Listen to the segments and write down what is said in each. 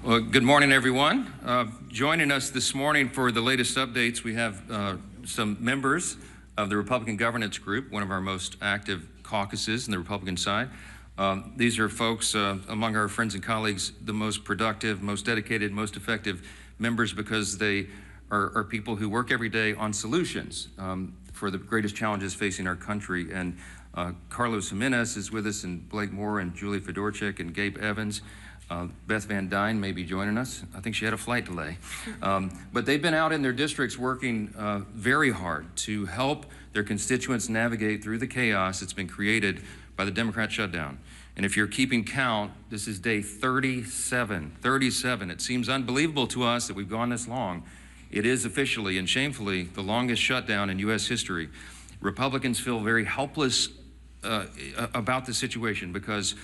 Well, good morning, everyone. Joining us this morning for the latest updates, we have some members of the Republican Governance Group, one of our most active caucuses in the Republican side. These are folks among our friends and colleagues, the most productive, most dedicated, most effective members because they are people who work every day on solutions for the greatest challenges facing our country. And Carlos Jimenez is with us, and Blake Moore, and Julie Fedorchik, and Gabe Evans. Beth Van Dyne may be joining us. I think she had a flight delay. But they've been out in their districts working very hard to help their constituents navigate through the chaos that's been created by the Democrat shutdown. And if you're keeping count, this is day 37. 37. It seems unbelievable to us that we've gone this long. It is officially and shamefully the longest shutdown in U.S. history. Republicans feel very helpless about the situation because,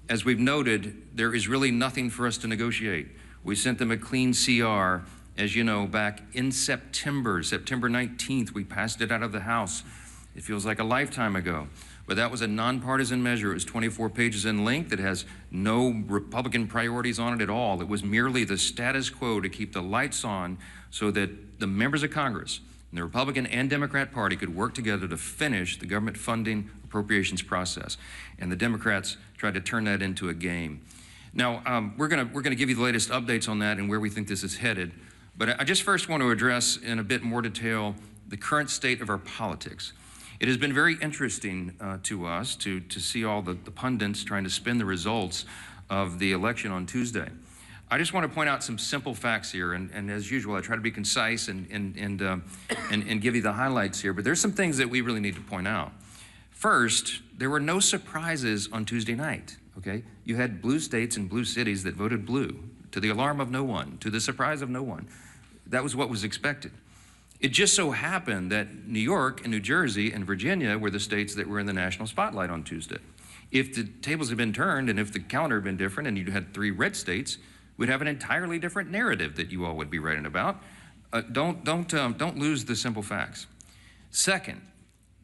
as we've noted, there is really nothing for us to negotiate. We sent them a clean CR, as you know, back in September 19th. We passed it out of the House. It feels like a lifetime ago. But that was a nonpartisan measure. It was 24 pages in length. It has no Republican priorities on it at all. It was merely the status quo to keep the lights on so that the members of Congress, and the Republican and Democrat Party, could work together to finish the government funding appropriations process. And the Democrats tried to turn that into a game. Now, we're gonna give you the latest updates on that and where we think this is headed. But I just first want to address in a bit more detail the current state of our politics. It has been very interesting to us to see all the pundits trying to spin the results of the election on Tuesday. I just want to point out some simple facts here, and as usual, I try to be concise and give you the highlights here, but there's some things that we really need to point out. First, there were no surprises on Tuesday night, okay? You had blue states and blue cities that voted blue, to the alarm of no one, to the surprise of no one. That was what was expected. It just so happened that New York and New Jersey and Virginia were the states that were in the national spotlight on Tuesday. If the tables had been turned and if the calendar had been different and you had 3 red states, we'd have an entirely different narrative that you all would be writing about. Don't lose the simple facts. Second,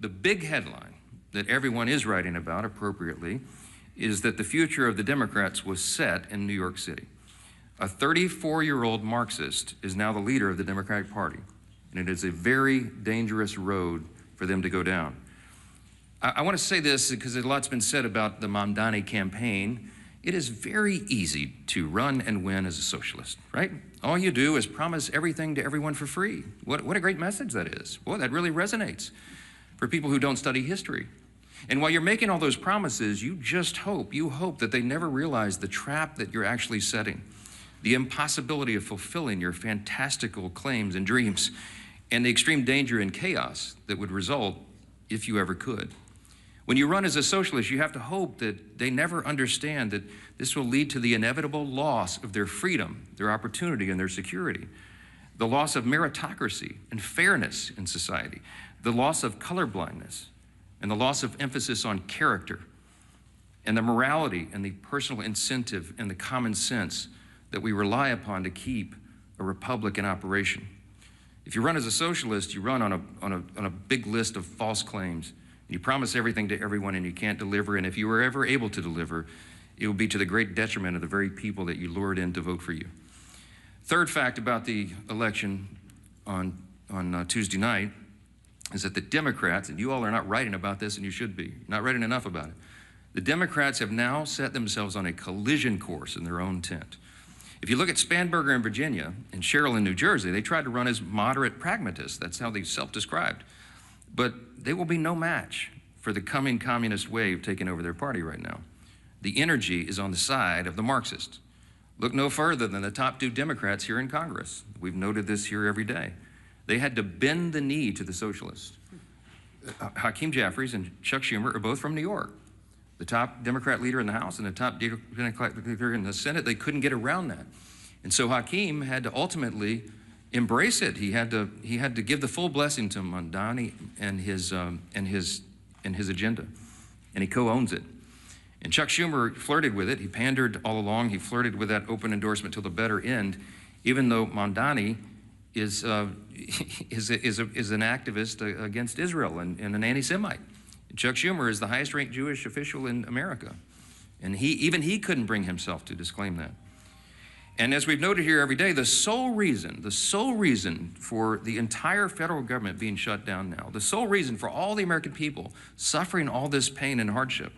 the big headline that everyone is writing about appropriately is that the future of the Democrats was set in New York City. A 34-year-old Marxist is now the leader of the Democratic Party, and it is a very dangerous road for them to go down. I want to say this because a lot's been said about the Mamdani campaign. It is very easy to run and win as a socialist, right? All you do is promise everything to everyone for free. What a great message that is. Boy, that really resonates for people who don't study history. And while you're making all those promises, you hope that they never realize the trap that you're actually setting, the impossibility of fulfilling your fantastical claims and dreams, and the extreme danger and chaos that would result if you ever could. When you run as a socialist, you have to hope that they never understand that this will lead to the inevitable loss of their freedom, their opportunity, and their security, the loss of meritocracy and fairness in society, the loss of colorblindness, and the loss of emphasis on character, and the morality and the personal incentive and the common sense that we rely upon to keep a republic in operation. If you run as a socialist, you run on a big list of false claims. You promise everything to everyone and you can't deliver, and if you were ever able to deliver, it will be to the great detriment of the very people that you lured in to vote for you. Third fact about the election on Tuesday night is that the Democrats, and you all are not writing about this and you should be, not writing enough about it, the Democrats have now set themselves on a collision course in their own tent. If you look at Spanberger in Virginia and Sherrill in New Jersey, they tried to run as moderate pragmatists. That's how they self-described. But they will be no match for the coming communist wave taking over their party right now. The energy is on the side of the Marxists. Look no further than the top 2 Democrats here in Congress. We've noted this here every day. They had to bend the knee to the socialists. Hakeem Jeffries and Chuck Schumer are both from New York. The top Democrat leader in the House and the top Democrat leader in the Senate, they couldn't get around that. And so Hakeem had to ultimately embrace it. He had to give the full blessing to Mamdani and his agenda, and he co-owns it. And Chuck Schumer flirted with it. He pandered all along. He flirted with that open endorsement till the bitter end, even though Mamdani is an activist against Israel and an anti-Semite. Chuck Schumer is the highest-ranked Jewish official in America, and he couldn't bring himself to disclaim that. And as we've noted here every day, the sole reason for the entire federal government being shut down now, the sole reason for all the American people suffering all this pain and hardship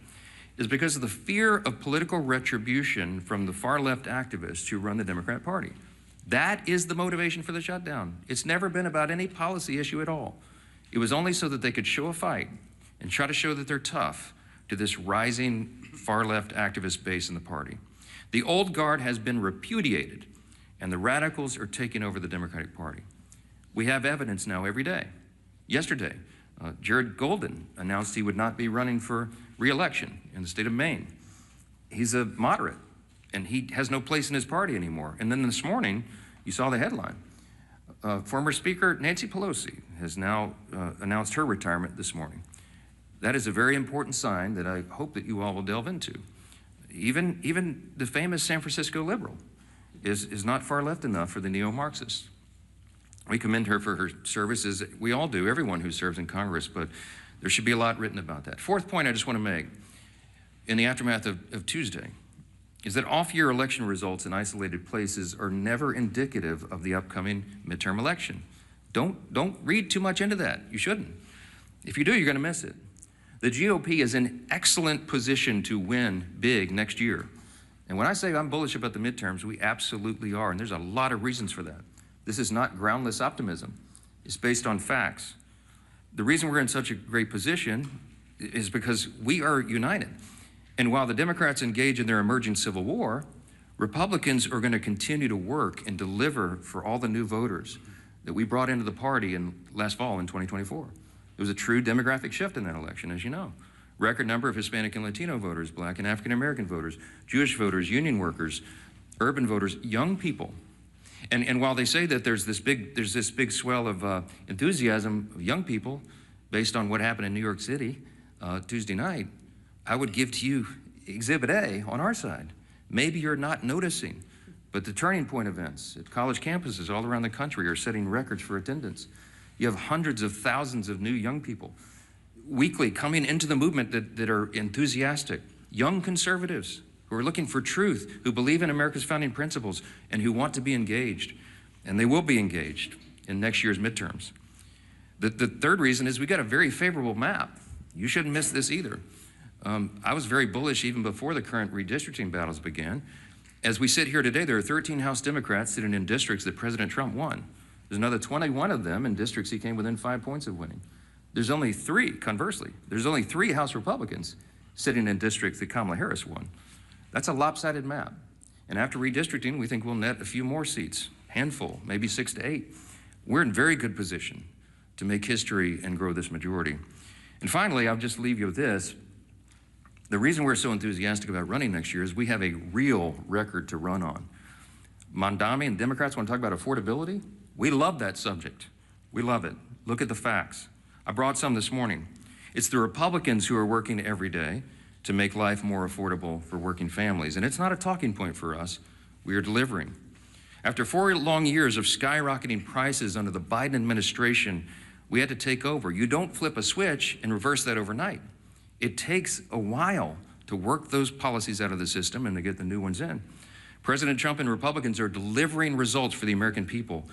is because of the fear of political retribution from the far-left activists who run the Democrat Party. That is the motivation for the shutdown. It's never been about any policy issue at all. It was only so that they could show a fight and try to show that they're tough to this rising far-left activist base in the party. The old guard has been repudiated, and the radicals are taking over the Democratic Party. We have evidence now every day. Yesterday, Jared Golden announced he would not be running for re-election in the state of Maine. He's a moderate, and he has no place in his party anymore. And then this morning, you saw the headline. Former Speaker Nancy Pelosi has now announced her retirement this morning. That is a very important sign that I hope that you all will delve into. Even the famous San Francisco liberal is not far left enough for the neo-Marxists. We commend her for her services. We all do, everyone who serves in Congress, but there should be a lot written about that. Fourth point I just want to make in the aftermath of Tuesday is that off-year election results in isolated places are never indicative of the upcoming midterm election. Don't read too much into that. You shouldn't. If you do, you're going to miss it. The GOP is in excellent position to win big next year. And when I say I'm bullish about the midterms, we absolutely are, and there's a lot of reasons for that. This is not groundless optimism. It's based on facts. The reason we're in such a great position is because we are united. And while the Democrats engage in their emerging civil war, Republicans are going to continue to work and deliver for all the new voters that we brought into the party last fall in 2024. There was a true demographic shift in that election, as you know. Record number of Hispanic and Latino voters, Black and African American voters, Jewish voters, union workers, urban voters, young people. And while they say that there's this big swell of enthusiasm of young people based on what happened in New York City Tuesday night, I would give to you Exhibit A on our side. Maybe you're not noticing, but the Turning Point events at college campuses all around the country are setting records for attendance. You have hundreds of thousands of new young people weekly coming into the movement that are enthusiastic, young conservatives who are looking for truth, who believe in America's founding principles, and who want to be engaged. And they will be engaged in next year's midterms. The third reason is we got a very favorable map. You shouldn't miss this either. I was very bullish even before the current redistricting battles began. As we sit here today, there are 13 House Democrats sitting in districts that President Trump won. There's another 21 of them in districts he came within 5 points of winning. There's only three, conversely, there's only 3 House Republicans sitting in districts that Kamala Harris won. That's a lopsided map. And after redistricting, we think we'll net a few more seats, handful, maybe 6 to 8. We're in very good position to make history and grow this majority. And finally, I'll just leave you with this. The reason we're so enthusiastic about running next year is we have a real record to run on. Mondami and Democrats want to talk about affordability. We love that subject. We love it. Look at the facts. I brought some this morning. It's the Republicans who are working every day to make life more affordable for working families. And it's not a talking point for us. We are delivering. After 4 long years of skyrocketing prices under the Biden administration, we had to take over. You don't flip a switch and reverse that overnight. It takes a while to work those policies out of the system and to get the new ones in. President Trump and Republicans are delivering results for the American people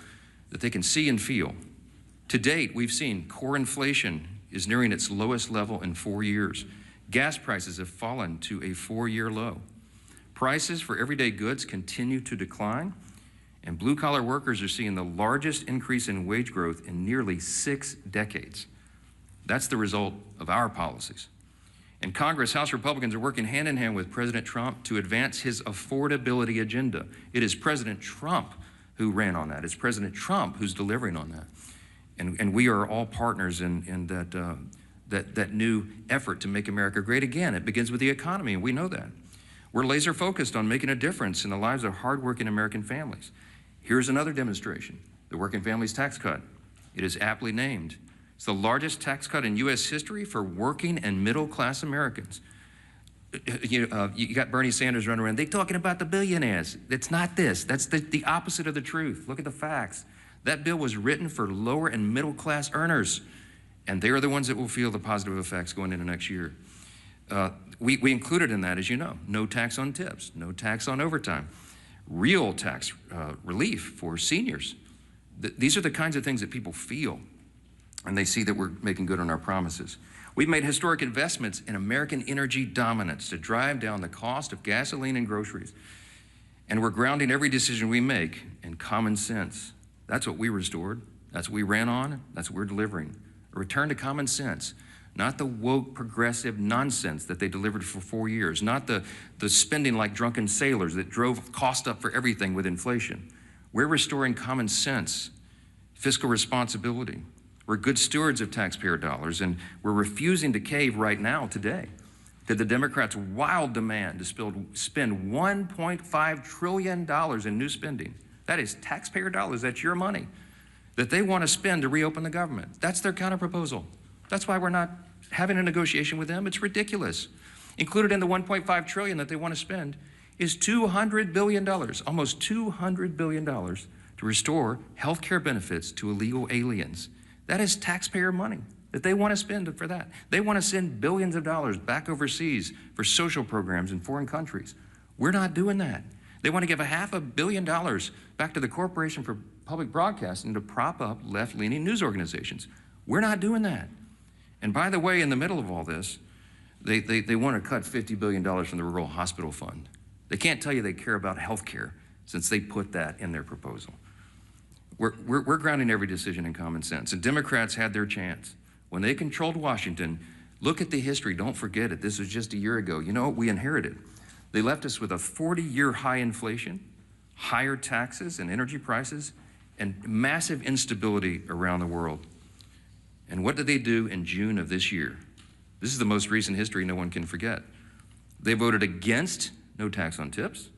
that they can see and feel. To date, we've seen core inflation is nearing its lowest level in 4 years. Gas prices have fallen to a 4-year low. Prices for everyday goods continue to decline, and blue-collar workers are seeing the largest increase in wage growth in nearly 6 decades. That's the result of our policies. In Congress, House Republicans are working hand in hand with President Trump to advance his affordability agenda. It is President Trump who ran on that. It's President Trump who's delivering on that. And we are all partners in that new effort to make America great again. It begins with the economy, and we know that. We're laser focused on making a difference in the lives of hardworking American families. Here's another demonstration, the Working Families Tax Cut. It is aptly named. It's the largest tax cut in U.S. history for working and middle-class Americans. You got Bernie Sanders running around, they're talking about the billionaires. It's not this. That's the opposite of the truth. Look at the facts. That bill was written for lower and middle-class earners, and they are the ones that will feel the positive effects going into next year. We included in that, as you know, no tax on tips, no tax on overtime, real tax relief for seniors. These are the kinds of things that people feel, and they see that we're making good on our promises. We've made historic investments in American energy dominance to drive down the cost of gasoline and groceries. And we're grounding every decision we make in common sense. That's what we restored. That's what we ran on. That's what we're delivering. A return to common sense, not the woke progressive nonsense that they delivered for 4 years, not the spending like drunken sailors that drove cost up for everything with inflation. We're restoring common sense, fiscal responsibility. We're good stewards of taxpayer dollars, and we're refusing to cave right now, today, to the Democrats' wild demand to spend $1.5 trillion in new spending. That is taxpayer dollars, that's your money, that they want to spend to reopen the government. That's their counterproposal. That's why we're not having a negotiation with them. It's ridiculous. Included in the $1.5 trillion that they want to spend is $200 billion, almost $200 billion, to restore health care benefits to illegal aliens. That is taxpayer money that they want to spend for that. They want to send billions of dollars back overseas for social programs in foreign countries. We're not doing that. They want to give $500 million back to the Corporation for Public Broadcasting to prop up left-leaning news organizations. We're not doing that. And by the way, in the middle of all this, they want to cut $50 billion from the Rural Hospital Fund. They can't tell you they care about health care since they put that in their proposal. We're grounding every decision in common sense, and Democrats had their chance. When they controlled Washington, look at the history, don't forget it. This was just a year ago. You know what we inherited? They left us with a 40-year high inflation, higher taxes and energy prices, and massive instability around the world. And what did they do in June of this year? This is the most recent history no one can forget. They voted against no tax on tips.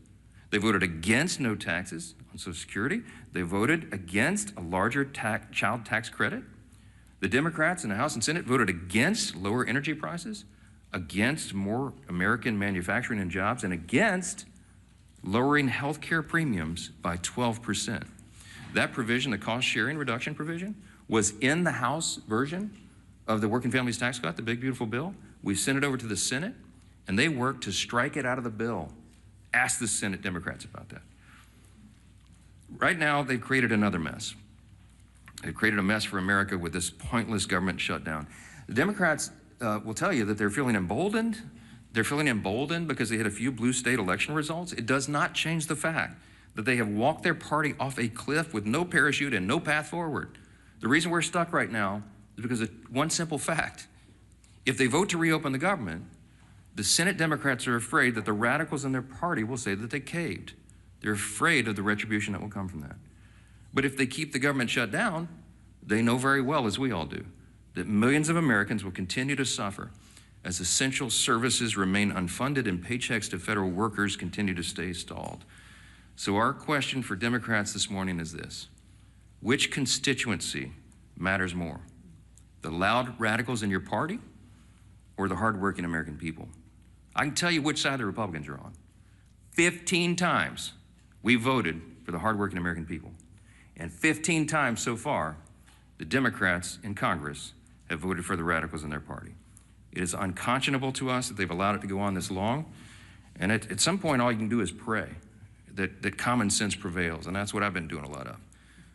They voted against no taxes on Social Security. They voted against a larger child tax credit. The Democrats in the House and Senate voted against lower energy prices, against more American manufacturing and jobs, and against lowering health care premiums by 12%. That provision, the cost sharing reduction provision, was in the House version of the Working Families Tax Cut, the big beautiful bill. We sent it over to the Senate, and they worked to strike it out of the bill. Ask the Senate Democrats about that. Right now, they've created another mess. They've created a mess for America with this pointless government shutdown. The Democrats will tell you that they're feeling emboldened. They're feeling emboldened because they had a few blue state election results. It does not change the fact that they have walked their party off a cliff with no parachute and no path forward. The reason we're stuck right now is because of one simple fact. If they vote to reopen the government, the Senate Democrats are afraid that the radicals in their party will say that they caved. They're afraid of the retribution that will come from that. But if they keep the government shut down, they know very well, as we all do, that millions of Americans will continue to suffer as essential services remain unfunded and paychecks to federal workers continue to stay stalled. So our question for Democrats this morning is this: which constituency matters more? The loud radicals in your party or the hardworking American people? I can tell you which side the Republicans are on. 15 times we voted for the hardworking American people. And 15 times so far, the Democrats in Congress have voted for the radicals in their party. It is unconscionable to us that they've allowed it to go on this long. And at some point, all you can do is pray that common sense prevails. And that's what I've been doing a lot of.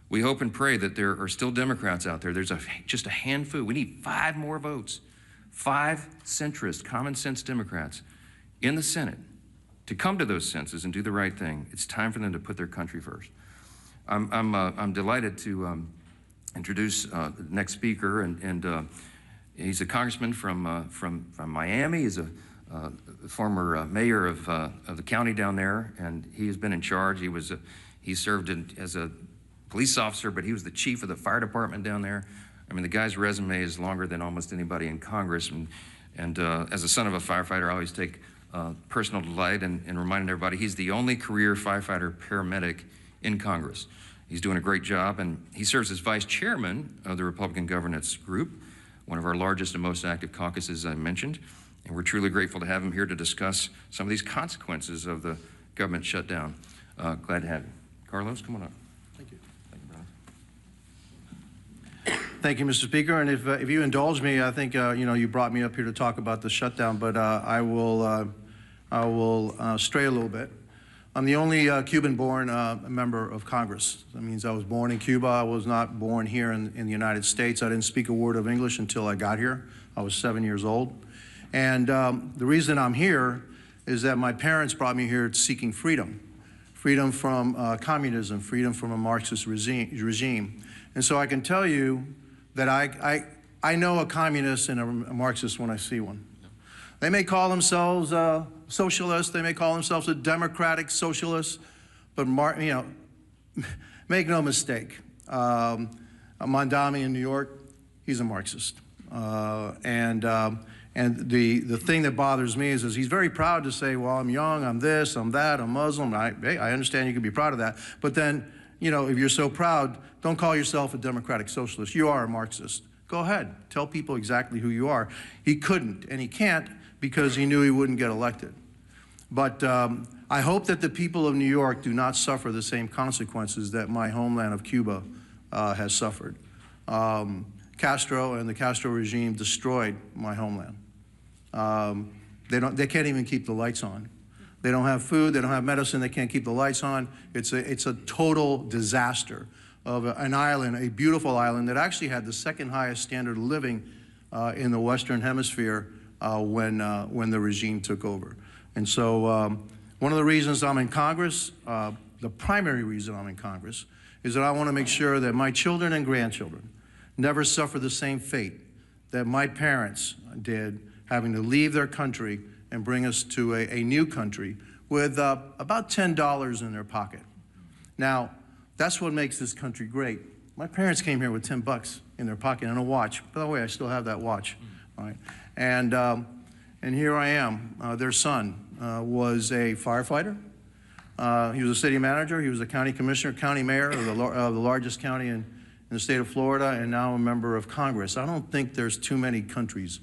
We hope and pray that there are still Democrats out there. There's just a handful. We need 5 more votes. 5 centrist, common sense Democrats in the Senate to come to those senses and do the right thing. It's time for them to put their country first. I'm delighted to introduce the next speaker, and he's a congressman from Miami. He's a former mayor of the county down there, and he has been in charge. He served as a police officer, but he was the chief of the fire department down there. I mean, the guy's resume is longer than almost anybody in Congress, and as a son of a firefighter, I always take personal delight in reminding everybody he's the only career firefighter paramedic in Congress. He's doing a great job, and he serves as vice chairman of the Republican Governance Group, one of our largest and most active caucuses I mentioned, and we're truly grateful to have him here to discuss some of these consequences of the government shutdown. Glad to have you. Carlos, come on up. Thank you. Thank you, brother. Thank you, Mr. Speaker. And if you indulge me, I think you brought me up here to talk about the shutdown, but I will stray a little bit. I'm the only Cuban-born member of Congress. That means I was born in Cuba. I was not born here in the United States. I didn't speak a word of English until I got here. I was 7 years old. And the reason I'm here is that my parents brought me here seeking freedom. Freedom from communism, freedom from a Marxist regime. And so I can tell you that I know a communist and a Marxist when I see one. They may call themselves socialists, they may call themselves a democratic socialist, but make no mistake, Mondami in New York, he's a Marxist. And the thing that bothers me is he's very proud to say, well, I'm young, I'm this, I'm that, I'm Muslim. Hey, I understand you can be proud of that. But then, if you're so proud, don't call yourself a democratic socialist. You are a Marxist. Go ahead. Tell people exactly who you are. He couldn't, and he can't because he knew he wouldn't get elected. But I hope that the people of New York do not suffer the same consequences that my homeland of Cuba has suffered. Castro and the Castro regime destroyed my homeland. They can't even keep the lights on. They don't have food, they don't have medicine, they can't keep the lights on. It's a total disaster of an island, a beautiful island that actually had the second highest standard of living in the Western Hemisphere when the regime took over. And so one of the reasons I'm in Congress, the primary reason I'm in Congress, is that I want to make sure that my children and grandchildren never suffer the same fate that my parents did, having to leave their country and bring us to a new country with about $10 in their pocket. Now, that's what makes this country great. My parents came here with 10 bucks in their pocket and a watch. By the way, I still have that watch. All right? And here I am. Their son was a firefighter. He was a city manager. He was a county commissioner, county mayor of the largest county in the state of Florida, and now a member of Congress. I don't think there's too many countries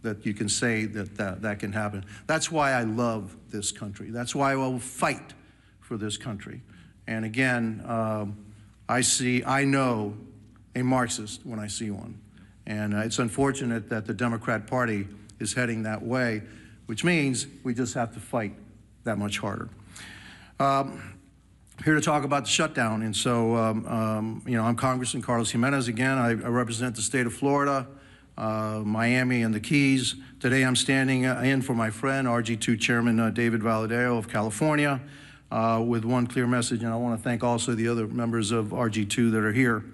that you can say that can happen. That's why I love this country. That's why I will fight for this country. And again, I know a Marxist when I see one. And it's unfortunate that the Democrat Party is heading that way, which means we just have to fight that much harder. Here to talk about the shutdown. And so, I'm Congressman Carlos Jimenez again. I represent the state of Florida, Miami, and the Keys. Today I'm standing in for my friend, RG2 Chairman David Valadeo of California, with one clear message, and I want to thank also the other members of RG2 that are here.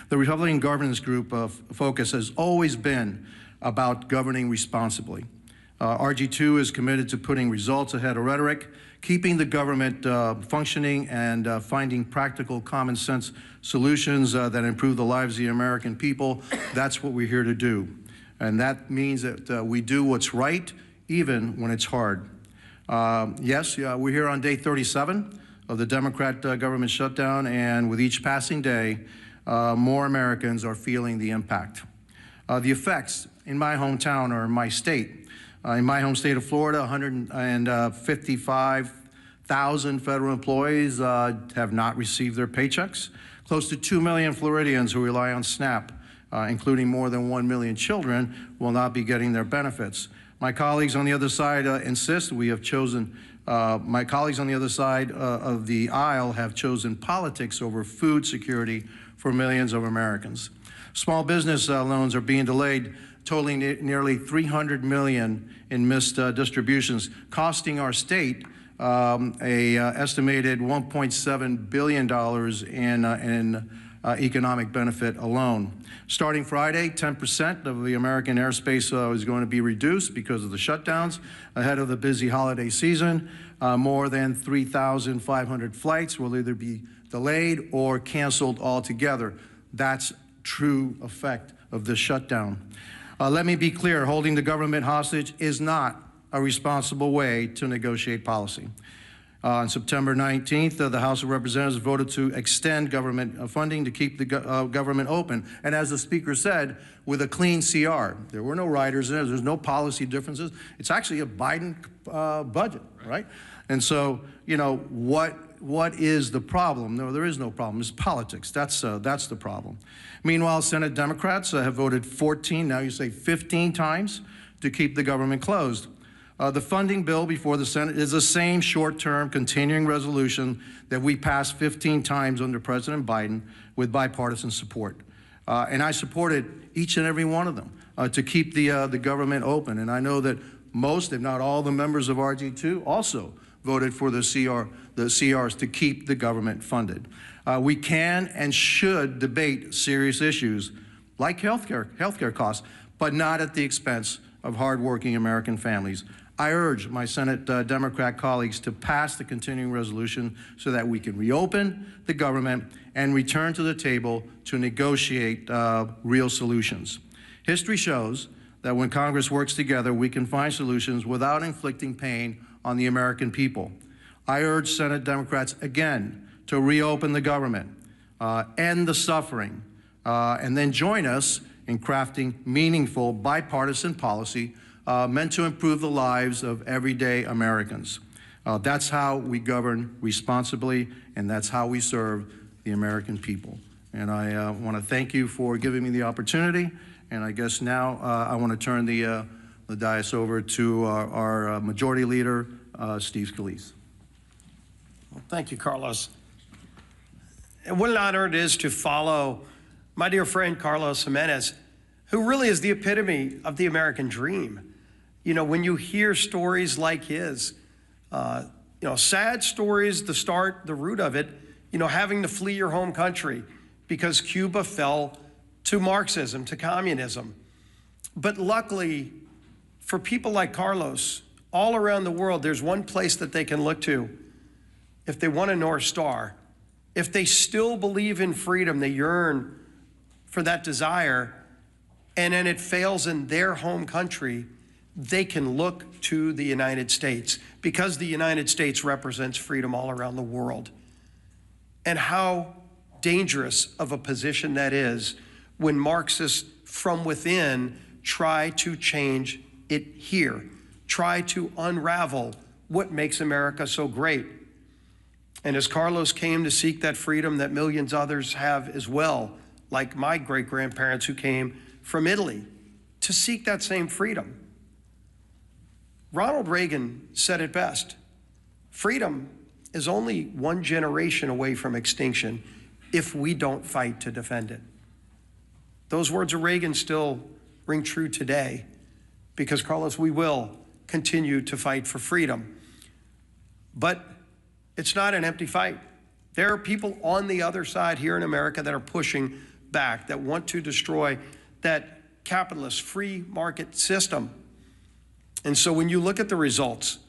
The Republican Governance Group focus has always been about governing responsibly. RG2 is committed to putting results ahead of rhetoric, keeping the government functioning, and finding practical, common sense solutions that improve the lives of the American people. That's what we're here to do. And that means that we do what's right, even when it's hard. Yes, we're here on day 37 of the Democrat government shutdown, and with each passing day, more Americans are feeling the impact. The effects in my hometown or in my state. In my home state of Florida, 155,000 federal employees have not received their paychecks. Close to 2 million Floridians who rely on SNAP, including more than 1 million children, will not be getting their benefits. My colleagues on the other side insist we have chosen, my colleagues on the other side of the aisle have chosen politics over food security for millions of Americans. Small business loans are being delayed, totaling nearly $300 million in missed distributions, costing our state estimated $1.7 billion in economic benefit alone. Starting Friday, 10% of the American airspace is going to be reduced because of the shutdowns ahead of the busy holiday season. More than 3,500 flights will either be delayed or canceled altogether. That's true effect of this shutdown. Let me be clear, holding the government hostage is not a responsible way to negotiate policy. On September 19th, the House of Representatives voted to extend government funding to keep the government open. And as the Speaker said, with a clean CR. There were no riders in it. There's no policy differences. It's actually a Biden budget, right? And so, what is the problem? No, there is no problem. It's politics. That's the problem. Meanwhile, Senate Democrats have voted 14, now you say 15 times to keep the government closed. The funding bill before the Senate is the same short-term continuing resolution that we passed 15 times under President Biden with bipartisan support. And I supported each and every one of them to keep the government open. And I know that most, if not all, the members of RG2 also voted for the CRs to keep the government funded. We can and should debate serious issues like healthcare costs, but not at the expense of hardworking American families. I urge my Senate Democrat colleagues to pass the continuing resolution so that we can reopen the government and return to the table to negotiate real solutions. History shows that when Congress works together, we can find solutions without inflicting pain on the American people. I urge Senate Democrats again to reopen the government, end the suffering, and then join us in crafting meaningful bipartisan policy meant to improve the lives of everyday Americans. That's how we govern responsibly, and that's how we serve the American people. And I want to thank you for giving me the opportunity. And I guess now I want to turn the dais over to our Majority Leader, Steve Scalise. Well, thank you, Carlos. And what an honor it is to follow my dear friend Carlos Jimenez, who really is the epitome of the American dream. You know, when you hear stories like his, sad stories, the root of it, having to flee your home country because Cuba fell to Marxism, to communism. But luckily, for people like Carlos, all around the world, there's one place that they can look to if they want a North Star. If they still believe in freedom, they yearn for that desire, and then it fails in their home country, they can look to the United States because the United States represents freedom all around the world. And how dangerous of a position that is when Marxists from within try to change it here, try to unravel what makes America so great. And as Carlos came to seek that freedom that millions others have as well, like my great-grandparents who came from Italy to seek that same freedom. Ronald Reagan said it best: freedom is only one generation away from extinction if we don't fight to defend it. Those words of Reagan still ring true today because, Carlos, we will continue to fight for freedom. But it's not an empty fight. There are people on the other side here in America that are pushing back, that want to destroy that capitalist free market system. And so when you look at the results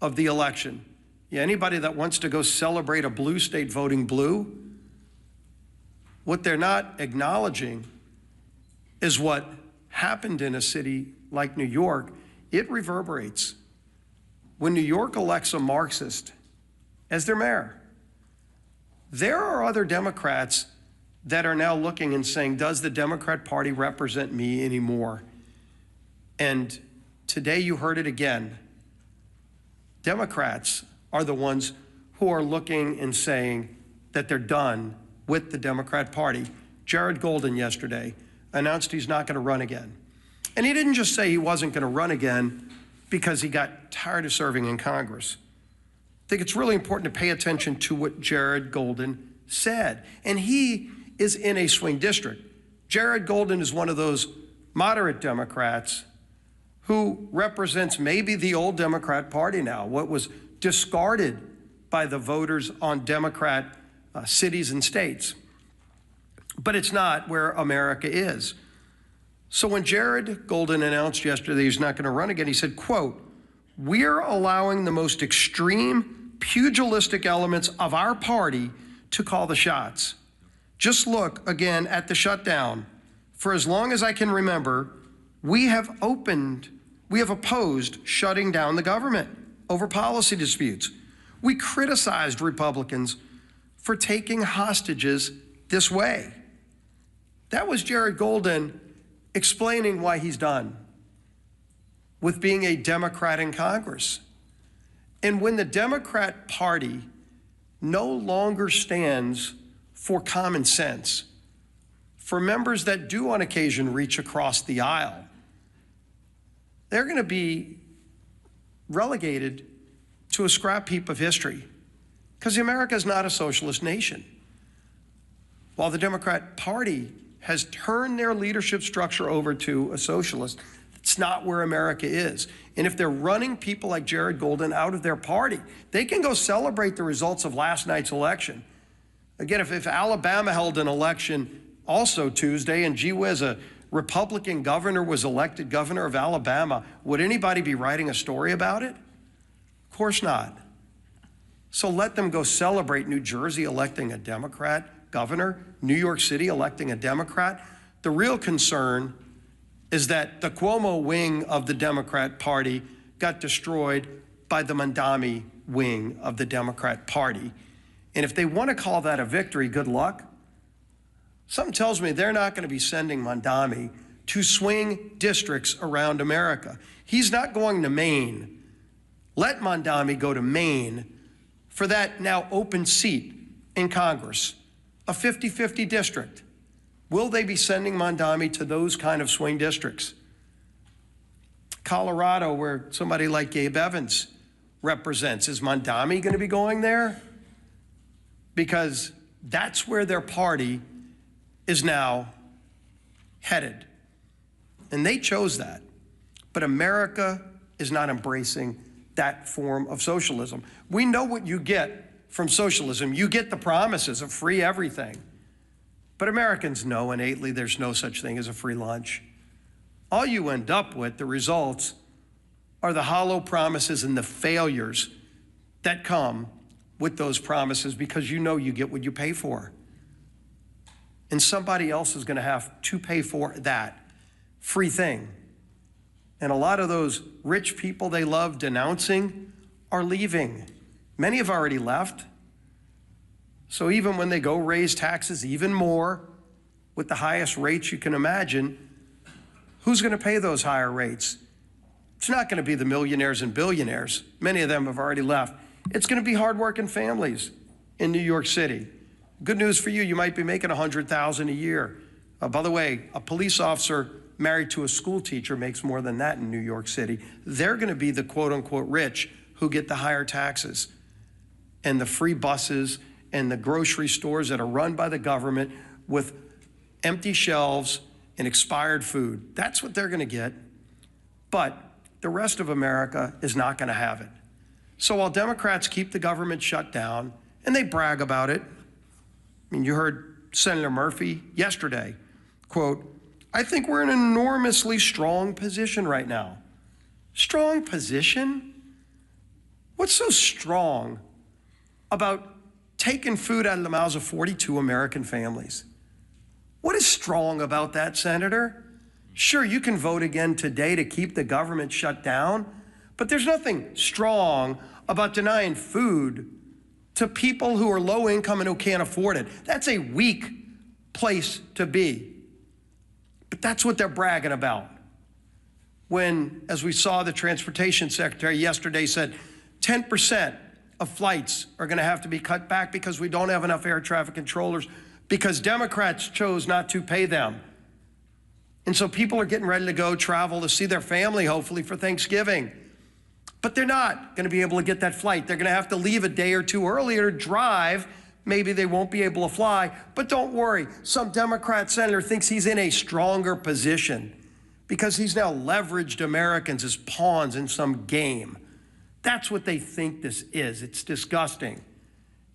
of the election, anybody that wants to go celebrate a blue state voting blue, what they're not acknowledging is what happened in a city like New York. It reverberates. When New York elects a Marxist as their mayor, there are other Democrats that are now looking and saying, does the Democrat Party represent me anymore? And today you heard it again. Democrats are the ones who are looking and saying that they're done with the Democrat Party. Jared Golden yesterday announced he's not going to run again. And he didn't just say he wasn't going to run again because he got tired of serving in Congress. I think it's really important to pay attention to what Jared Golden said. And he is in a swing district. Jared Golden is one of those moderate Democrats who represents maybe the old Democrat Party now, what was discarded by the voters on Democrat cities and states. But it's not where America is. So when Jared Golden announced yesterday he's not going to run again, he said, quote, "We're allowing the most extreme pugilistic elements of our party to call the shots. Just look again at the shutdown. For as long as I can remember, we have opposed shutting down the government over policy disputes. We criticized Republicans for taking hostages this way." That was Jared Golden explaining why he's done with being a Democrat in Congress. And when the Democrat Party no longer stands for common sense, for members that do on occasion reach across the aisle, they're going to be relegated to a scrap heap of history, because America is not a socialist nation. While the Democrat Party has turned their leadership structure over to a socialist, it's not where America is. And if they're running people like Jared Golden out of their party, they can go celebrate the results of last night's election. Again, if Alabama held an election also Tuesday, and gee whiz, a Republican governor was elected governor of Alabama, would anybody be writing a story about it? Of course not. So let them go celebrate New Jersey electing a Democrat governor, New York City electing a Democrat. The real concern is that the Cuomo wing of the Democrat Party got destroyed by the Mandami wing of the Democrat Party. And if they want to call that a victory, good luck. Something tells me they're not going to be sending Mandami to swing districts around America. He's not going to Maine. Let Mandami go to Maine for that now open seat in Congress, a 50-50 district. Will they be sending Mandami to those kind of swing districts? Colorado, where somebody like Gabe Evans represents, is Mandami going to be going there? Because that's where their party is now headed. And they chose that. But America is not embracing that form of socialism. We know what you get from socialism. You get the promises of free everything. But Americans know innately there's no such thing as a free lunch. All you end up with, the results, are the hollow promises and the failures that come with those promises, because you know you get what you pay for. And somebody else is going to have to pay for that free thing. And a lot of those rich people they love denouncing are leaving. Many have already left. So even when they go raise taxes even more with the highest rates you can imagine, who's going to pay those higher rates? It's not going to be the millionaires and billionaires. Many of them have already left. It's going to be hardworking families in New York City. Good news for you, you might be making $100,000 a year. By the way, a police officer married to a school teacher makes more than that in New York City. They're going to be the quote unquote rich who get the higher taxes and the free buses and the grocery stores that are run by the government with empty shelves and expired food. That's what they're going to get. But the rest of America is not going to have it. So while Democrats keep the government shut down, and they brag about it, I mean, you heard Senator Murphy yesterday, quote, "I think we're in an enormously strong position right now." Strong position? What's so strong about taking food out of the mouths of 42 American families? What is strong about that, Senator? Sure, you can vote again today to keep the government shut down, but there's nothing strong about denying food to people who are low income and who can't afford it. That's a weak place to be. But that's what they're bragging about. When, as we saw, the transportation secretary yesterday said 10% of flights are going to have to be cut back because we don't have enough air traffic controllers because Democrats chose not to pay them. And so people are getting ready to go travel to see their family, hopefully, for Thanksgiving. But they're not going to be able to get that flight. They're going to have to leave a day or two earlier to drive. Maybe they won't be able to fly. But don't worry. Some Democrat senator thinks he's in a stronger position because he's now leveraged Americans as pawns in some game. That's what they think this is. It's disgusting.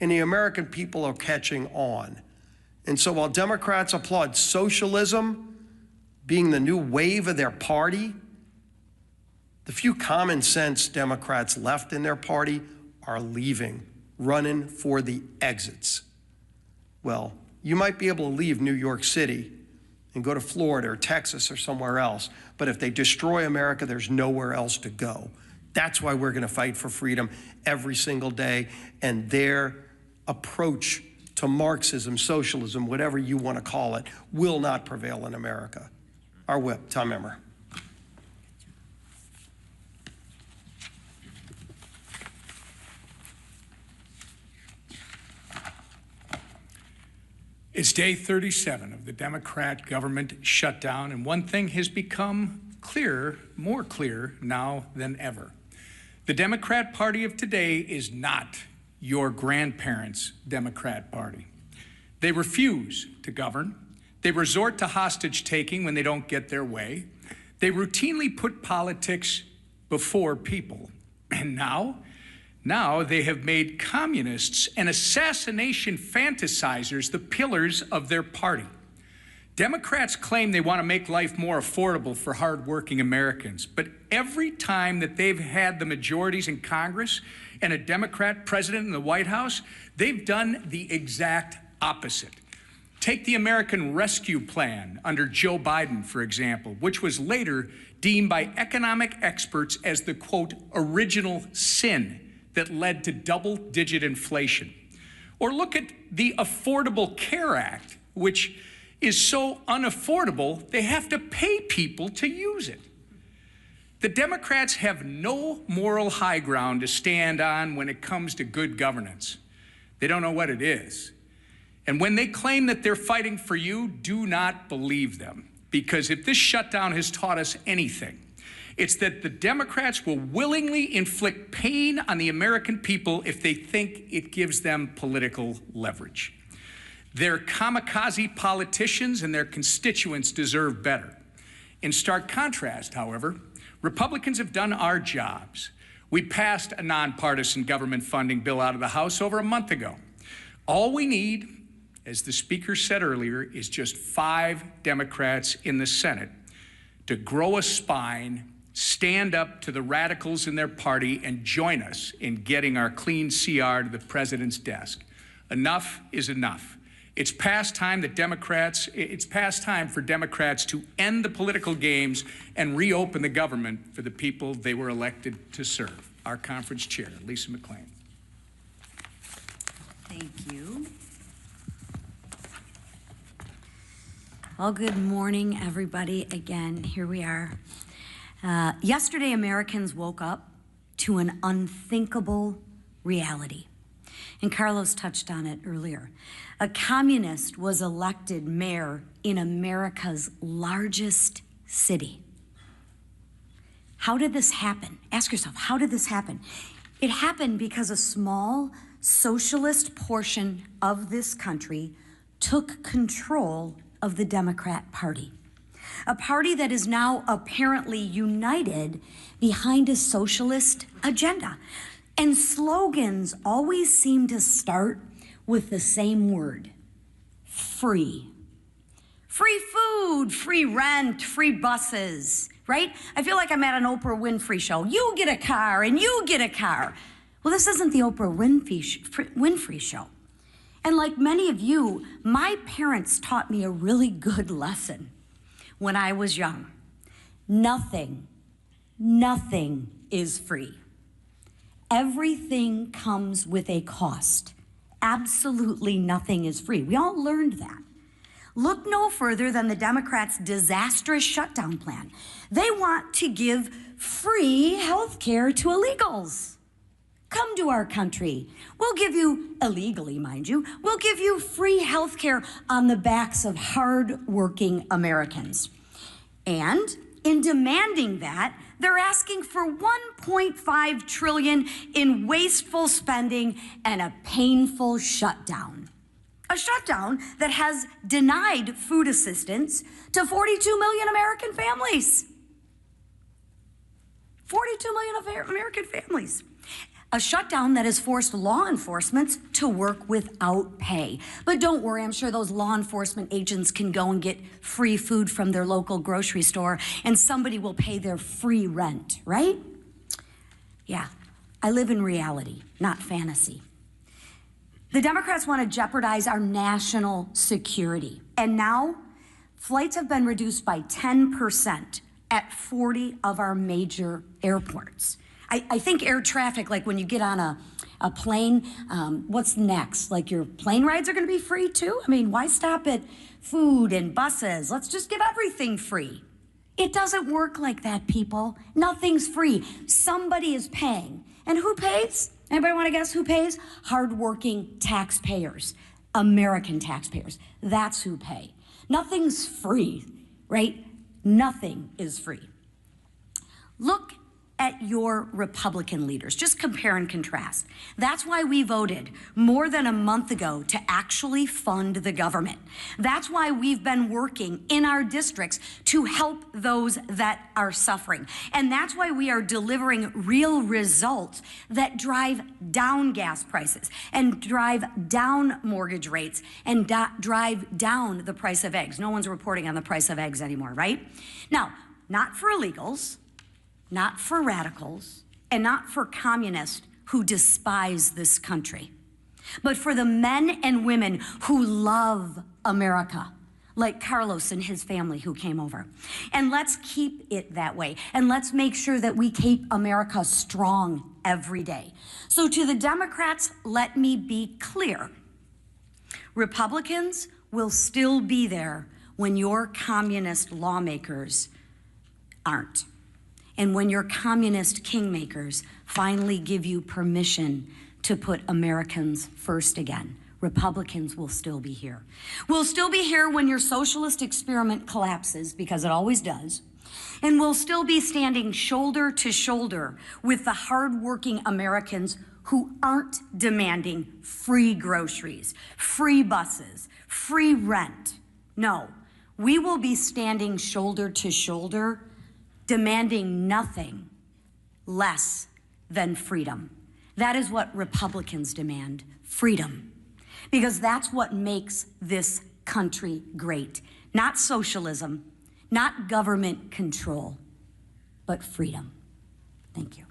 And the American people are catching on. And so while Democrats applaud socialism being the new wave of their party, the few common sense Democrats left in their party are leaving, running for the exits. Well, you might be able to leave New York City and go to Florida or Texas or somewhere else, but if they destroy America, there's nowhere else to go. That's why we're going to fight for freedom every single day, and their approach to Marxism, socialism, whatever you want to call it, will not prevail in America. Our whip, Tom Emmer. It's day 37 of the Democrat government shutdown, and one thing has become clearer, more clear now than ever. The Democrat Party of today is not your grandparents' Democrat Party. They refuse to govern. They resort to hostage-taking when they don't get their way. They routinely put politics before people. And now they have made communists and assassination fantasizers the pillars of their party. Democrats claim they want to make life more affordable for hardworking Americans, but every time that they've had the majorities in Congress and a Democrat president in the White House, they've done the exact opposite. Take the American Rescue Plan under Joe Biden, for example, which was later deemed by economic experts as the, quote, original sin that led to double-digit inflation. Or look at the Affordable Care Act, which is so unaffordable, they have to pay people to use it. The Democrats have no moral high ground to stand on when it comes to good governance. They don't know what it is. And when they claim that they're fighting for you, do not believe them. Because if this shutdown has taught us anything, it's that the Democrats will willingly inflict pain on the American people if they think it gives them political leverage. Their kamikaze politicians and their constituents deserve better. In stark contrast, however, Republicans have done our jobs. We passed a nonpartisan government funding bill out of the House over a month ago. All we need, as the Speaker said earlier, is just 5 Democrats in the Senate to grow a spine, stand up to the radicals in their party, and join us in getting our clean CR to the president's desk. Enough is enough. It's past time for Democrats to end the political games and reopen the government for the people they were elected to serve. Our conference chair, Lisa McClain. Thank you. Well, good morning, everybody. Again, here we are. Yesterday, Americans woke up to an unthinkable reality. And Carlos touched on it earlier. A communist was elected mayor in America's largest city. How did this happen? Ask yourself, how did this happen? It happened because a small socialist portion of this country took control of the Democrat Party. A party that is now apparently united behind a socialist agenda. And slogans always seem to start with the same word: free. Free food, free rent, free buses, right? I feel like I'm at an Oprah Winfrey show. You get a car and you get a car. Well, this isn't the Oprah Winfrey show. And like many of you, my parents taught me a really good lesson when I was young. Nothing is free. Everything comes with a cost. Absolutely nothing is free. We all learned that. Look no further than the Democrats' disastrous shutdown plan. They want to give free health care to illegals. Come to our country. We'll give you, illegally mind you, we'll give you free health care on the backs of hard-working Americans. And in demanding that, they're asking for $1.5 trillion in wasteful spending and a painful shutdown. A shutdown that has denied food assistance to 42 million American families. 42 million American families. A shutdown that has forced law enforcement to work without pay. But don't worry, I'm sure those law enforcement agents can go and get free food from their local grocery store, and somebody will pay their free rent, right? Yeah, I live in reality, not fantasy. The Democrats want to jeopardize our national security. And now, flights have been reduced by 10% at 40 of our major airports. I think air traffic, like when you get on a plane, what's next? Like your plane rides are gonna be free too? I mean, why stop at food and buses? Let's just give everything free. It doesn't work like that, people. Nothing's free. Somebody is paying. And who pays? Anybody wanna guess who pays? Hardworking taxpayers, American taxpayers. That's who pay. Nothing's free, right? Nothing is free. Look at your Republican leaders. Just compare and contrast. That's why we voted more than a month ago to actually fund the government. That's why we've been working in our districts to help those that are suffering. And that's why we are delivering real results that drive down gas prices and drive down mortgage rates and drive down the price of eggs. No one's reporting on the price of eggs anymore, right? Now, not for illegals, not for radicals, and not for communists who despise this country, but for the men and women who love America, like Carlos and his family who came over. And let's keep it that way. And let's make sure that we keep America strong every day. So to the Democrats, let me be clear. Republicans will still be there when your communist lawmakers aren't. And when your communist kingmakers finally give you permission to put Americans first again, Republicans will still be here. We'll still be here when your socialist experiment collapses, because it always does. And we'll still be standing shoulder to shoulder with the hardworking Americans who aren't demanding free groceries, free buses, free rent. No, we will be standing shoulder to shoulder, demanding nothing less than freedom. That is what Republicans demand, freedom. Because that's what makes this country great. Not socialism, not government control, but freedom. Thank you.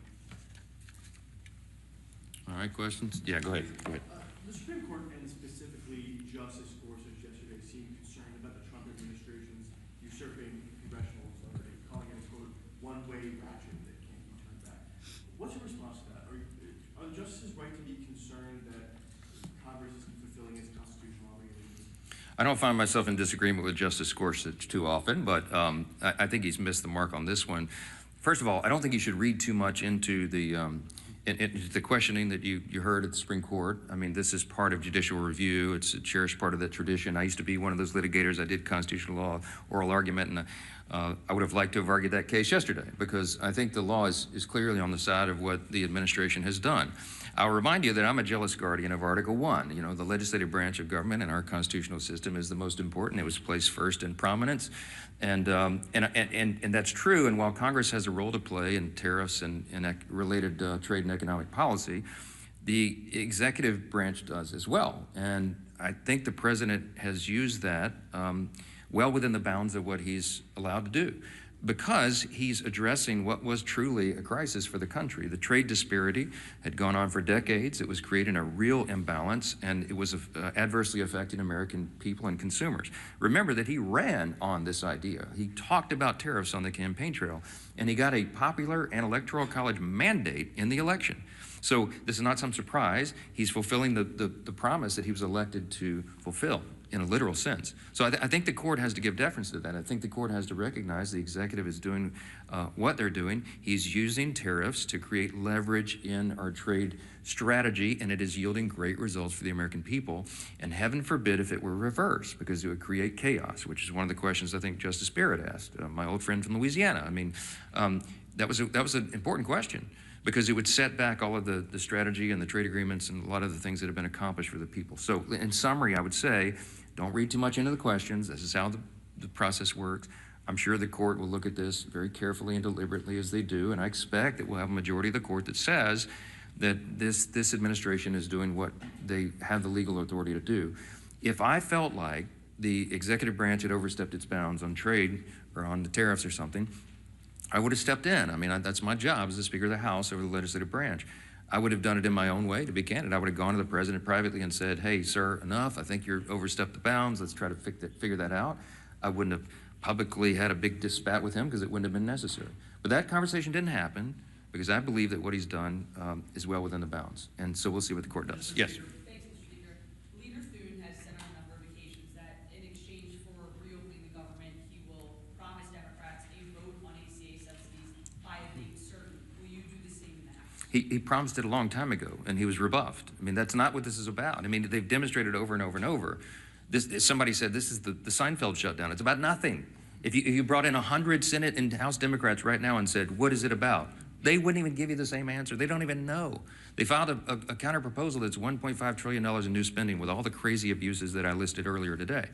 All right, questions? Yeah, go ahead. Go ahead. The Supreme Court, and specifically Justice Gorsuch yesterday, seemed concerned about the Trump administration's usurping congressional authority, calling it a, quote, one-way ratchet that can't be turned back. What's your response to that? Are the justices right to be concerned that Congress isn't fulfilling its constitutional obligations? I don't find myself in disagreement with Justice Gorsuch too often, but I think he's missed the mark on this one. First of all, I don't think you should read too much into the questioning that you heard at the Supreme Court. I mean, this is part of judicial review. It's a cherished part of that tradition. I used to be one of those litigators. I did constitutional law, oral argument, and I would have liked to have argued that case yesterday, because I think the law is clearly on the side of what the administration has done. I'll remind you that I'm a jealous guardian of Article 1. You know, the legislative branch of government in our constitutional system is the most important. It was placed first in prominence. And that's true. And while Congress has a role to play in tariffs and related trade and economic policy, the executive branch does as well. And I think the president has used that well within the bounds of what he's allowed to do, because he's addressing what was truly a crisis for the country. The trade disparity had gone on for decades. It was creating a real imbalance, and it was adversely affecting American people and consumers. Remember that he ran on this idea. He talked about tariffs on the campaign trail, and he got a popular and electoral college mandate in the election. So this is not some surprise. He's fulfilling the promise that he was elected to fulfill, in a literal sense. So I think the court has to give deference to that. I think the court has to recognize the executive is doing what they're doing. He's using tariffs to create leverage in our trade strategy, and it is yielding great results for the American people. And heaven forbid if it were reversed, because it would create chaos, which is one of the questions I think Justice Barrett asked, my old friend from Louisiana. I mean, that was an important question, because it would set back all of the strategy and the trade agreements and a lot of the things that have been accomplished for the people. So in summary, I would say, don't read too much into the questions. This is how the process works. I'm sure the court will look at this very carefully and deliberately, as they do, and I expect that we'll have a majority of the court that says that this administration is doing what they have the legal authority to do. If I felt like the executive branch had overstepped its bounds on trade or on the tariffs or something, I would have stepped in. I mean, that's my job as the Speaker of the House over the legislative branch. I would have done it in my own way, to be candid. I would have gone to the president privately and said, hey, sir, enough. I think you're overstepped the bounds. Let's try to figure that out. I wouldn't have publicly had a big spat with him, because it wouldn't have been necessary. But that conversation didn't happen, because I believe that what he's done is well within the bounds. And so we'll see what the court does. Yes? Thanks, Mr. Speaker. Leader Thune has said on a number of occasions that in exchange for reopening the government, he will promise Democrats a vote on ACA subsidies by a date certain. Will you do the same in the House? He promised it a long time ago, and he was rebuffed. I mean, that's not what this is about. I mean, they've demonstrated over and over and over. Somebody said this is the Seinfeld shutdown. It's about nothing. If you brought in 100 Senate and House Democrats right now and said, what is it about? They wouldn't even give you the same answer. They don't even know. They filed a counter proposal that's $1.5 trillion in new spending with all the crazy abuses that I listed earlier today.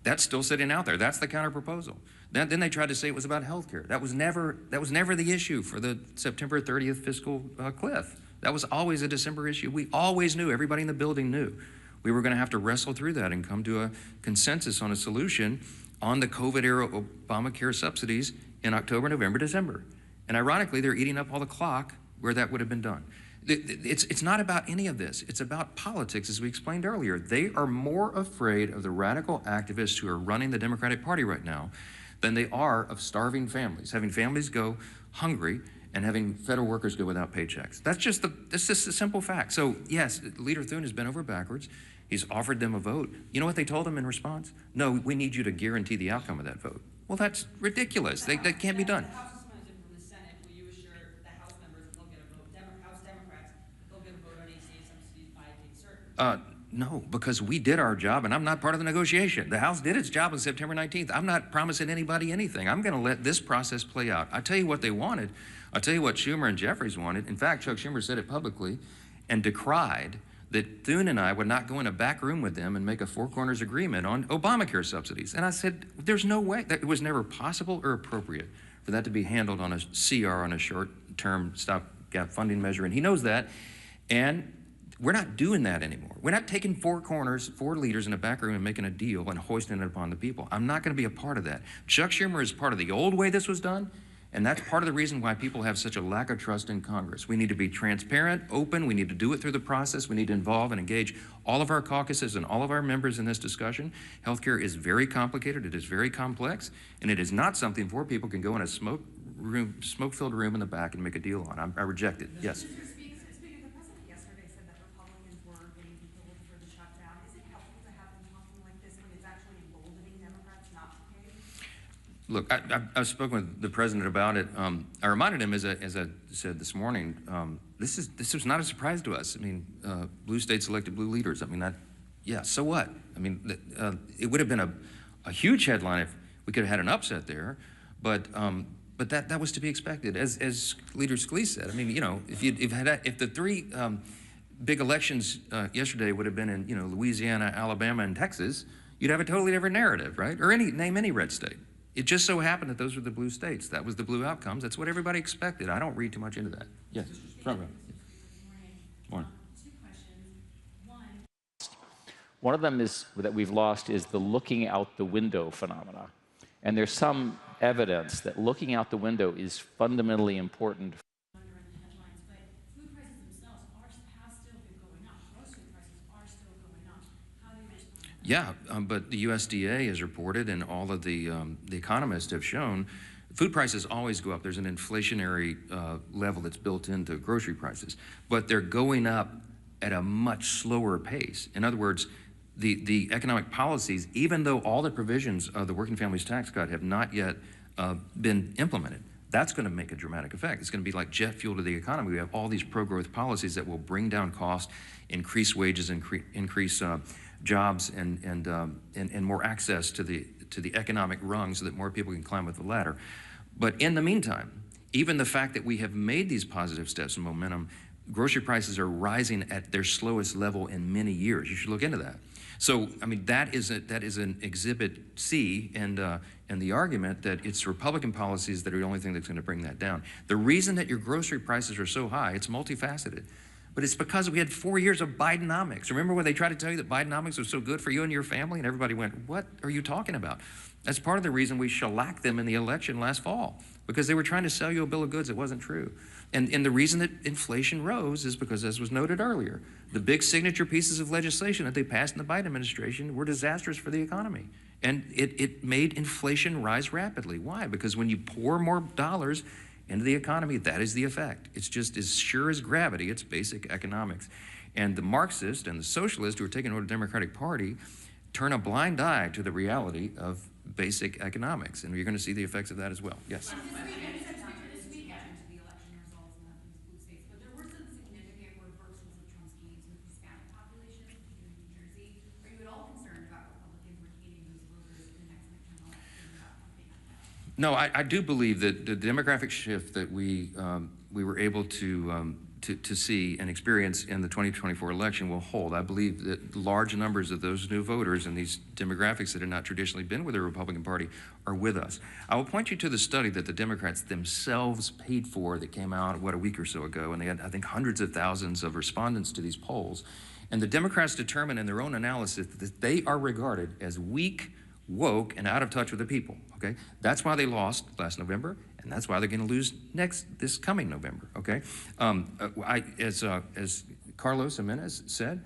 That's still sitting out there. That's the counter proposal. Then they tried to say it was about health care. That was never the issue for the September 30th fiscal cliff. That was always a December issue. We always knew, everybody in the building knew, we were going to have to wrestle through that and come to a consensus on a solution on the COVID-era Obamacare subsidies in October, November, December. And ironically, they're eating up all the clock where that would have been done. It's not about any of this. It's about politics, as we explained earlier. They are more afraid of the radical activists who are running the Democratic Party right now than they are of starving families, having families go hungry and having federal workers go without paychecks. That's just a simple fact. So yes, Leader Thune has bent over backwards. He's offered them a vote. You know what they told him in response? No, we need you to guarantee the outcome of that vote. Well, that's ridiculous. That can't be done. The House is funded from the Senate. Will you assure the House members that they'll get a vote? House Democrats, they'll get a vote on ACA subsidies by a date certain? No, because we did our job, and I'm not part of the negotiation. The House did its job on September 19th. I'm not promising anybody anything. I'm going to let this process play out. I'll tell you what they wanted. I'll tell you what Schumer and Jeffries wanted. In fact, Chuck Schumer said it publicly and decried that Thune and I would not go in a back room with them and make a four corners agreement on Obamacare subsidies. And I said, there's no way. That it was never possible or appropriate for that to be handled on a CR, on a short-term stopgap funding measure. And he knows that. And we're not doing that anymore. We're not taking four corners, four leaders in a back room and making a deal and hoisting it upon the people. I'm not going to be a part of that. Chuck Schumer is part of the old way this was done, and that's part of the reason why people have such a lack of trust in Congress. We need to be transparent, open. We need to do it through the process. We need to involve and engage all of our caucuses and all of our members in this discussion. Healthcare is very complicated. It is very complex, and it is not something four people can go in a smoke-filled room in the back and make a deal on. I reject it. Yes. Speaker, the president yesterday said that Republicans were getting killed for the shutdown. Is it helpful to have them talking like this when it's actually emboldening Democrats not to pay? Look, I've spoken with the president about it. I reminded him, as I said this morning, this was not a surprise to us. I mean, blue states elected blue leaders. I mean, yeah, so what? I mean, it would have been a huge headline if we could have had an upset there, but that was to be expected. As Leader Scalise said, I mean, you know, if the three big elections yesterday would have been in, you know, Louisiana, Alabama, and Texas, you'd have a totally different narrative, right? Or name any red state. It just so happened that those were the blue states. That was the blue outcomes. That's what everybody expected. I don't read too much into that. Yes, front row. Morning. Two questions. One of them is that we've lost is the looking out the window phenomena. And there's some evidence that looking out the window is fundamentally important. But food prices themselves have still been going up. Grocery prices are still going up. How do you respond? Yeah, but the USDA has reported, and all of the economists have shown, food prices always go up. There's an inflationary level that's built into grocery prices, but they're going up at a much slower pace. In other words, the economic policies, even though all the provisions of the Working Families Tax Cut have not yet been implemented, that's going to make a dramatic effect. It's going to be like jet fuel to the economy. We have all these pro-growth policies that will bring down costs, increase wages, increase jobs, and more access to the economic rung so that more people can climb up the ladder. But in the meantime, even the fact that we have made these positive steps and momentum, grocery prices are rising at their slowest level in many years. You should look into that. So, I mean, that is an exhibit C, and the argument that it's Republican policies that are the only thing that's going to bring that down. The reason that your grocery prices are so high, it's multifaceted. But it's because we had 4 years of Bidenomics. Remember when they tried to tell you that Bidenomics was so good for you and your family? And everybody went, what are you talking about? That's part of the reason we shellacked them in the election last fall, because they were trying to sell you a bill of goods that wasn't true. And the reason that inflation rose is because, as was noted earlier, the big signature pieces of legislation that they passed in the Biden administration were disastrous for the economy. And it made inflation rise rapidly. Why? Because when you pour more dollars into the economy, that is the effect. It's just as sure as gravity. It's basic economics. And the Marxist and the socialist who are taking over the Democratic Party turn a blind eye to the reality of basic economics. And you're going to see the effects of that as well. Yes? No, I do believe that the demographic shift that we we were able to see and experience in the 2024 election will hold. I believe that large numbers of those new voters and these demographics that have not traditionally been with the Republican Party are with us. I will point you to the study that the Democrats themselves paid for that came out, a week or so ago, and they had, I think, hundreds of thousands of respondents to these polls. And the Democrats determined in their own analysis that they are regarded as weak, woke, and out of touch with the people, okay? That's why they lost last November, and that's why they're gonna lose this coming November, okay? As Carlos Jimenez said,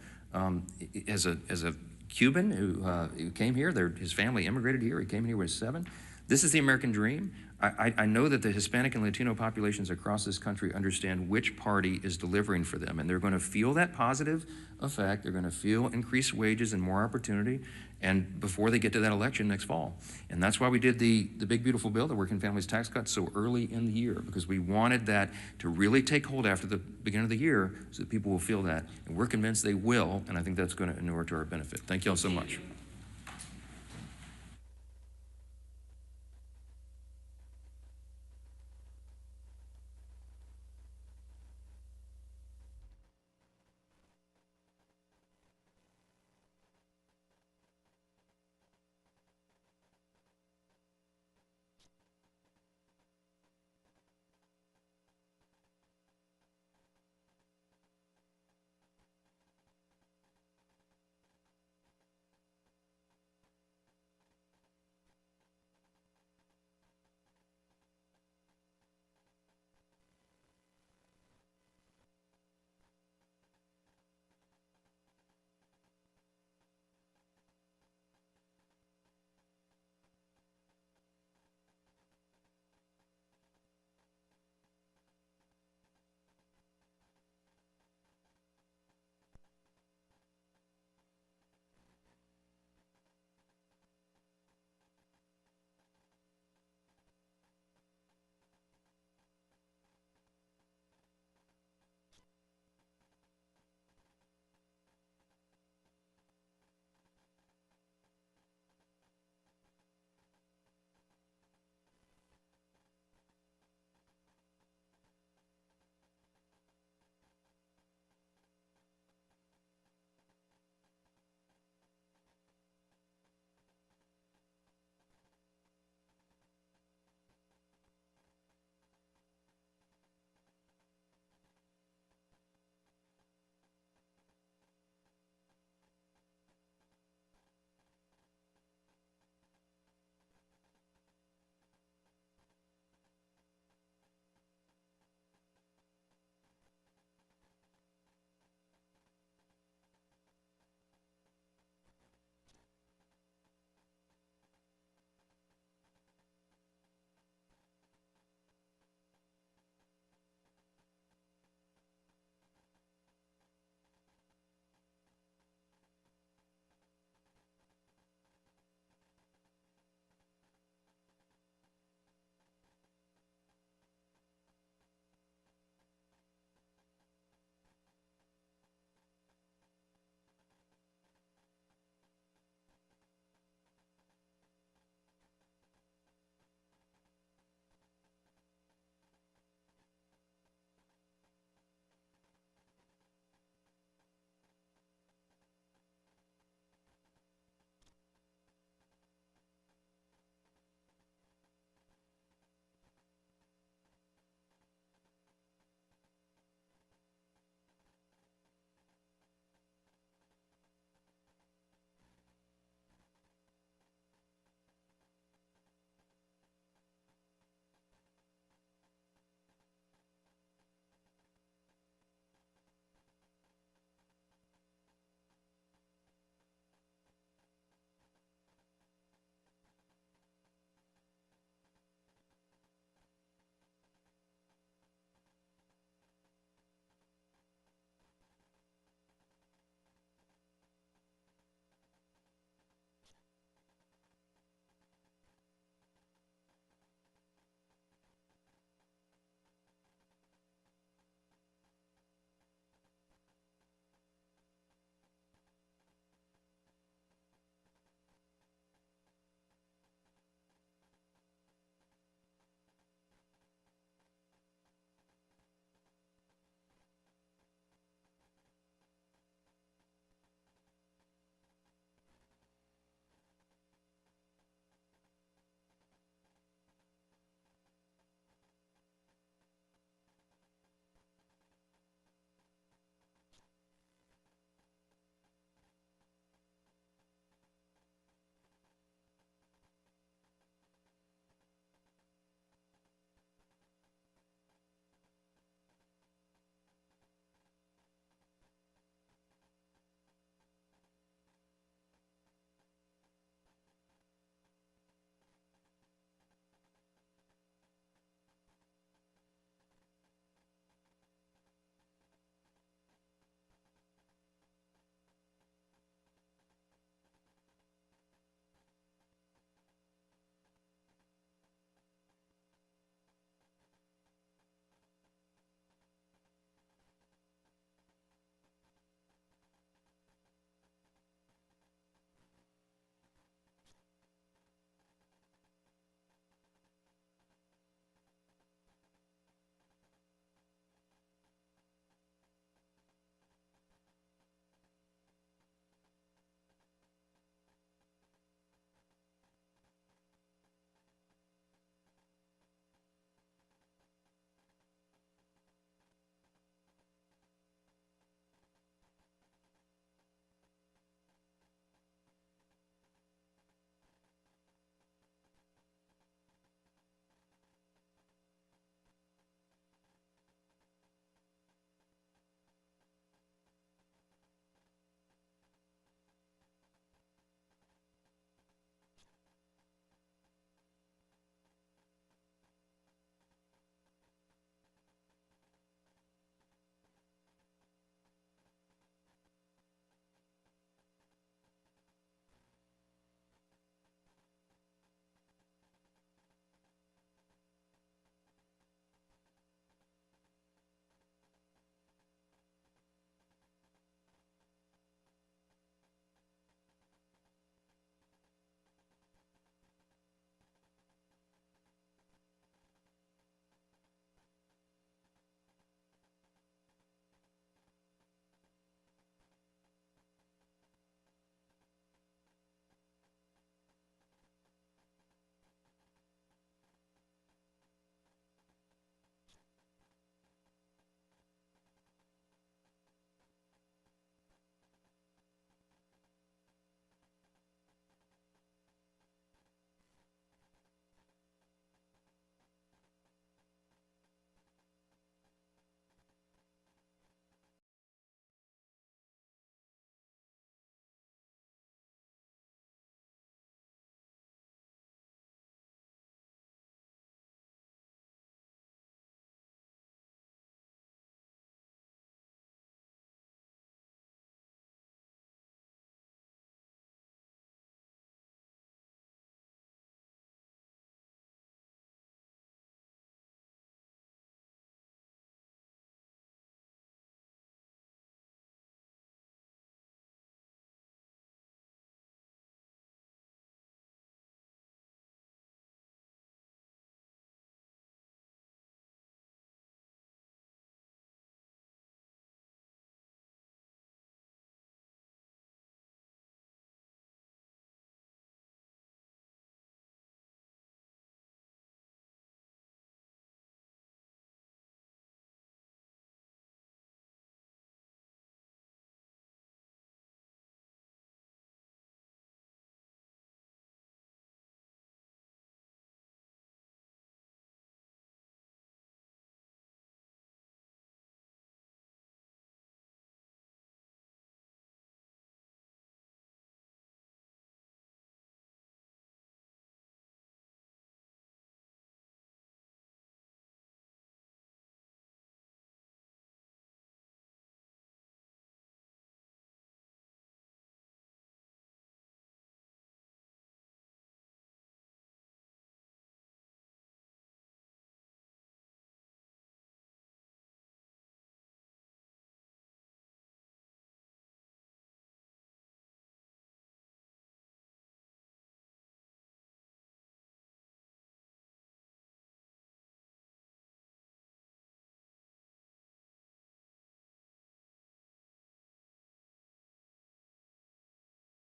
as a Cuban who came here, his family immigrated here, he came here when he was 7. This is the American dream. I know that the Hispanic and Latino populations across this country understand which party is delivering for them, and they're going to feel that positive effect. They're going to feel increased wages and more opportunity, and before they get to that election next fall. And that's why we did the big beautiful bill, the Working Families Tax Cut, so early in the year, because we wanted that to really take hold after the beginning of the year so that people will feel that. And we're convinced they will, and I think that's going to inure to our benefit. Thank you all so much.